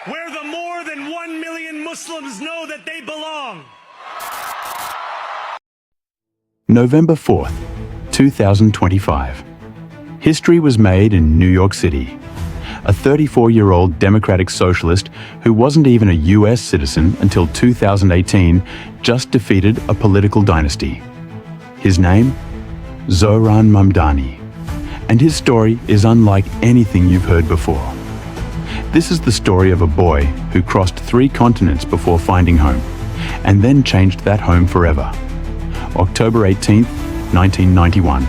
where the more than 1 million Muslims know that they belong. November 4th, 2025. History was made in New York City. A 34-year-old democratic socialist who wasn't even a US citizen until 2018 just defeated a political dynasty. His name? Zohran Mamdani. And his story is unlike anything you've heard before. This is the story of a boy who crossed 3 continents before finding home, and then changed that home forever. October 18th, 1991.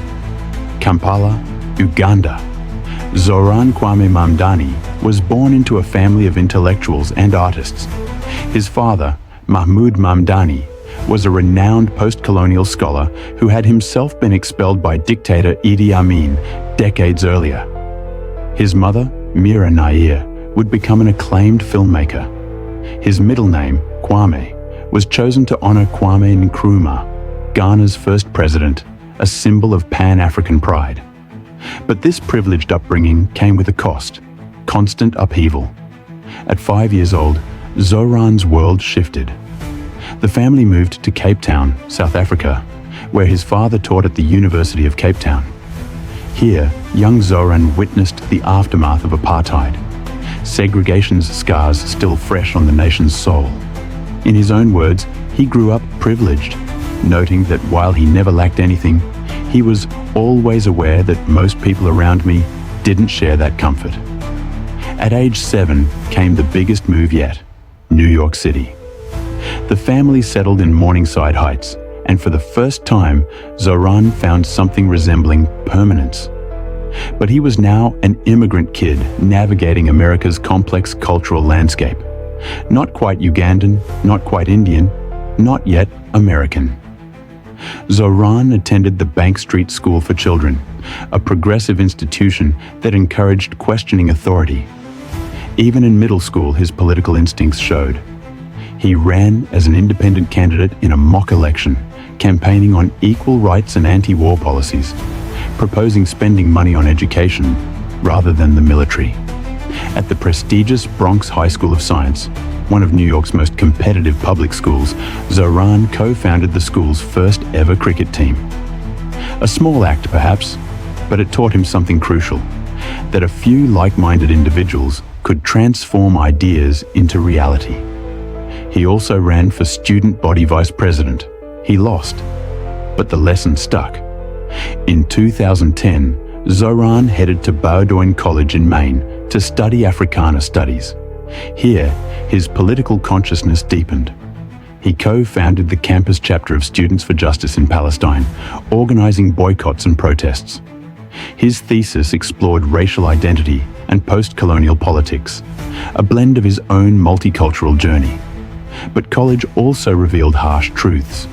Kampala, Uganda. Zohran Mamdani was born into a family of intellectuals and artists. His father, Mahmoud Mamdani, was a renowned post-colonial scholar who had himself been expelled by dictator Idi Amin decades earlier. His mother, Mira Nair, would become an acclaimed filmmaker. His middle name, Kwame, was chosen to honor Kwame Nkrumah, Ghana's first president, a symbol of Pan-African pride. But this privileged upbringing came with a cost: constant upheaval. At 5 years old, Zohran's world shifted. The family moved to Cape Town, South Africa, where his father taught at the University of Cape Town. Here, young Zohran witnessed the aftermath of apartheid, segregation's scars still fresh on the nation's soul. In his own words, he grew up privileged, noting that while he never lacked anything, he was always aware that most people around me didn't share that comfort. At age 7 came the biggest move yet: New York City. The family settled in Morningside Heights, and for the first time, Zohran found something resembling permanence. But he was now an immigrant kid navigating America's complex cultural landscape. Not quite Ugandan, not quite Indian, not yet American. Zohran attended the Bank Street School for Children, a progressive institution that encouraged questioning authority. Even in middle school, his political instincts showed. He ran as an independent candidate in a mock election, campaigning on equal rights and anti-war policies, proposing spending money on education rather than the military. At the prestigious Bronx High School of Science, one of New York's most competitive public schools, Zohran co-founded the school's first ever cricket team. A small act, perhaps, but it taught him something crucial: that a few like-minded individuals could transform ideas into reality. He also ran for student body vice president. He lost, but the lesson stuck. In 2010, Zohran headed to Bowdoin College in Maine to study Africana studies. Here, his political consciousness deepened. He co-founded the campus chapter of Students for Justice in Palestine, organizing boycotts and protests. His thesis explored racial identity and post-colonial politics, a blend of his own multicultural journey. But college also revealed harsh truths.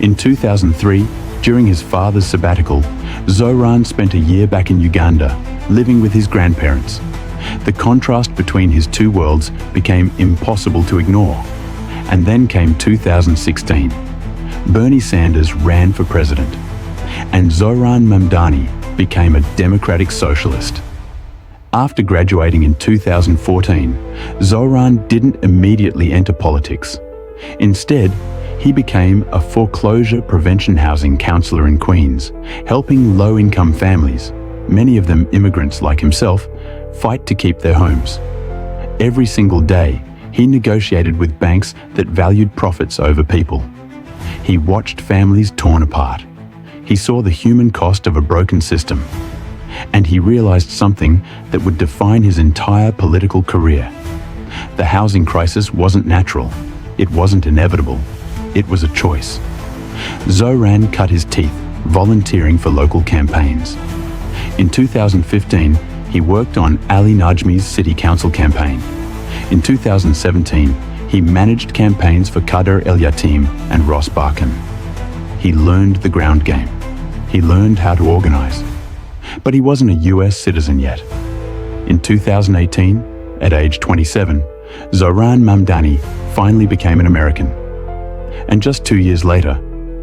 In 2003, during his father's sabbatical, Zohran spent a year back in Uganda, living with his grandparents. The contrast between his two worlds became impossible to ignore. And then came 2016. Bernie Sanders ran for president, and Zohran Mamdani became a democratic socialist. After graduating in 2014, Zohran didn't immediately enter politics. Instead, he became a foreclosure prevention housing counselor in Queens, helping low-income families, many of them immigrants like himself, fight to keep their homes. Every single day, he negotiated with banks that valued profits over people. He watched families torn apart. He saw the human cost of a broken system. And he realized something that would define his entire political career. The housing crisis wasn't natural. It wasn't inevitable. It was a choice. Zohran cut his teeth, volunteering for local campaigns. In 2015, he worked on Ali Najmi's city council campaign. In 2017, he managed campaigns for Kader El-Yatim and Ross Barkan. He learned the ground game. He learned how to organize. But he wasn't a US citizen yet. In 2018, at age 27, Zohran Mamdani finally became an American. And just 2 years later,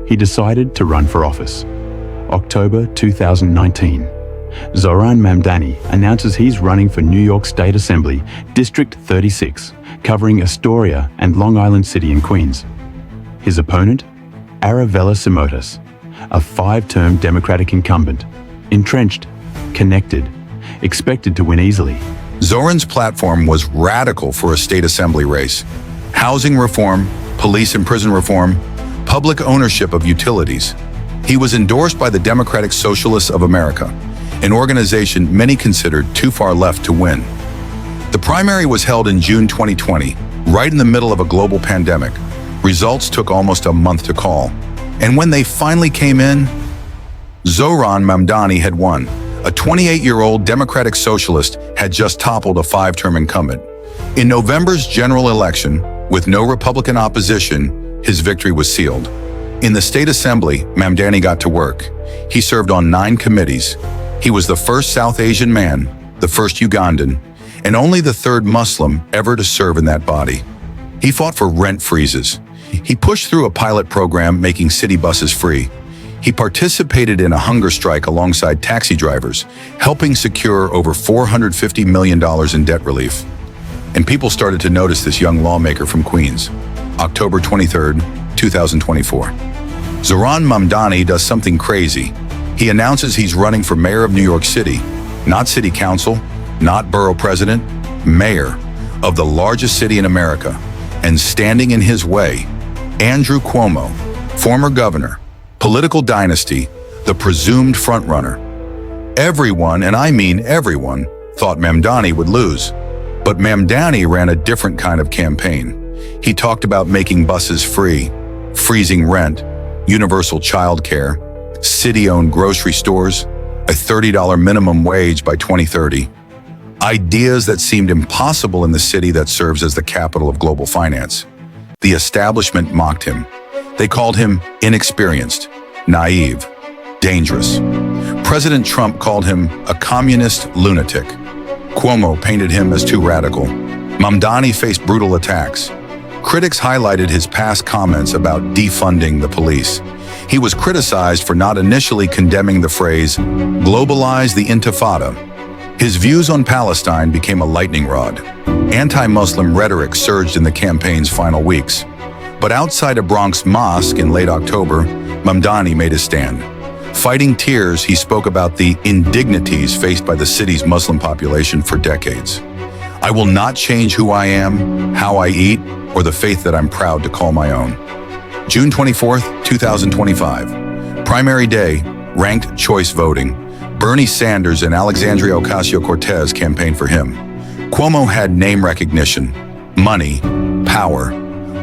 he decided to run for office. October 2019. Zohran Mamdani announces he's running for New York State Assembly, District 36, covering Astoria and Long Island City in Queens. His opponent? Aravella Simotas, a 5-term Democratic incumbent, entrenched, connected, expected to win easily. Zohran's platform was radical for a state assembly race. Housing reform, police and prison reform, public ownership of utilities. He was endorsed by the Democratic Socialists of America, an organization many considered too far left to win. The primary was held in June 2020, right in the middle of a global pandemic. Results took almost a month to call. And when they finally came in, Zohran Mamdani had won. A 28-year-old Democratic Socialist had just toppled a 5-term incumbent. In November's general election, with no Republican opposition, his victory was sealed. In the state assembly, Mamdani got to work. He served on 9 committees. He was the first South Asian man, the first Ugandan, and only the 3rd Muslim ever to serve in that body. He fought for rent freezes. He pushed through a pilot program making city buses free. He participated in a hunger strike alongside taxi drivers, helping secure over $450 million in debt relief. And people started to notice this young lawmaker from Queens. October 23, 2024. Zohran Mamdani does something crazy. He announces he's running for mayor of New York City, not city council, not borough president, mayor of the largest city in America. And standing in his way, Andrew Cuomo, former governor, political dynasty, the presumed frontrunner. Everyone, and I mean everyone, thought Mamdani would lose. But Mamdani ran a different kind of campaign. He talked about making buses free, freezing rent, universal childcare, city-owned grocery stores, a $30 minimum wage by 2030. Ideas that seemed impossible in the city that serves as the capital of global finance. The establishment mocked him. They called him inexperienced, naive, dangerous. President Trump called him a communist lunatic. Cuomo painted him as too radical. Mamdani faced brutal attacks. Critics highlighted his past comments about defunding the police. He was criticized for not initially condemning the phrase, globalize the intifada. His views on Palestine became a lightning rod. Anti-Muslim rhetoric surged in the campaign's final weeks. But outside a Bronx mosque in late October, Mamdani made his stand. Fighting tears, he spoke about the indignities faced by the city's Muslim population for decades. I will not change who I am, how I eat, or the faith that I'm proud to call my own. June 24, 2025. Primary day, ranked choice voting. Bernie Sanders and Alexandria Ocasio-Cortez campaigned for him. Cuomo had name recognition, money, power.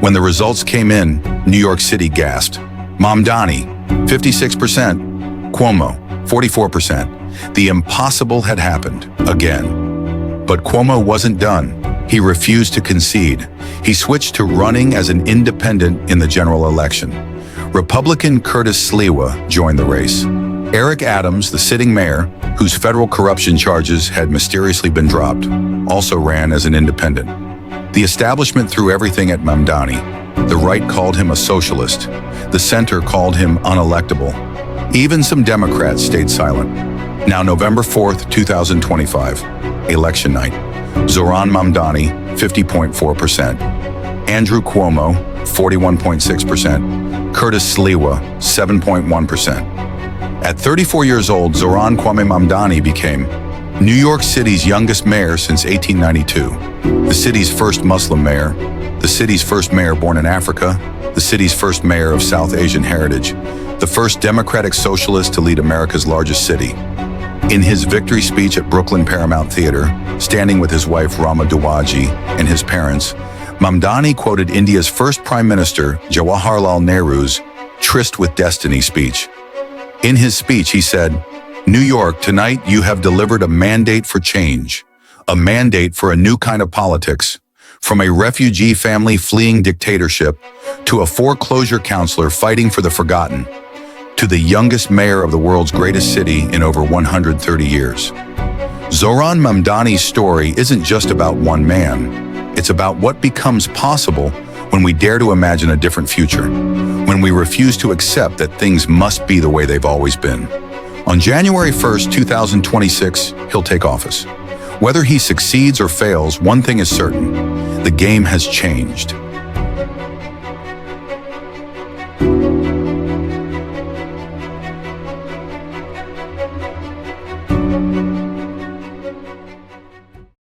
When the results came in, New York City gasped. Mamdani, 56%. Cuomo, 44%. The impossible had happened, again. But Cuomo wasn't done. He refused to concede. He switched to running as an independent in the general election. Republican Curtis Sliwa joined the race. Eric Adams, the sitting mayor, whose federal corruption charges had mysteriously been dropped, also ran as an independent. The establishment threw everything at Mamdani. The right called him a socialist. The center called him unelectable. Even some Democrats stayed silent. Now November 4th, 2025, election night. Zohran Mamdani, 50.4%. Andrew Cuomo, 41.6%. Curtis Sliwa, 7.1%. At 34 years old, Zohran Kwame Mamdani became New York City's youngest mayor since 1892, the city's first Muslim mayor, the city's first mayor born in Africa, the city's first mayor of South Asian heritage, the first Democratic Socialist to lead America's largest city. In his victory speech at Brooklyn Paramount Theater, standing with his wife Rama Duwaji and his parents, Mamdani quoted India's first Prime Minister, Jawaharlal Nehru's Tryst with Destiny speech. In his speech, he said, New York, tonight you have delivered a mandate for change, a mandate for a new kind of politics, from a refugee family fleeing dictatorship to a foreclosure counselor fighting for the forgotten, to the youngest mayor of the world's greatest city in over 130 years. Zohran Mamdani's story isn't just about one man. It's about what becomes possible when we dare to imagine a different future, when we refuse to accept that things must be the way they've always been. On January 1st, 2026, he'll take office. Whether he succeeds or fails, one thing is certain: the game has changed.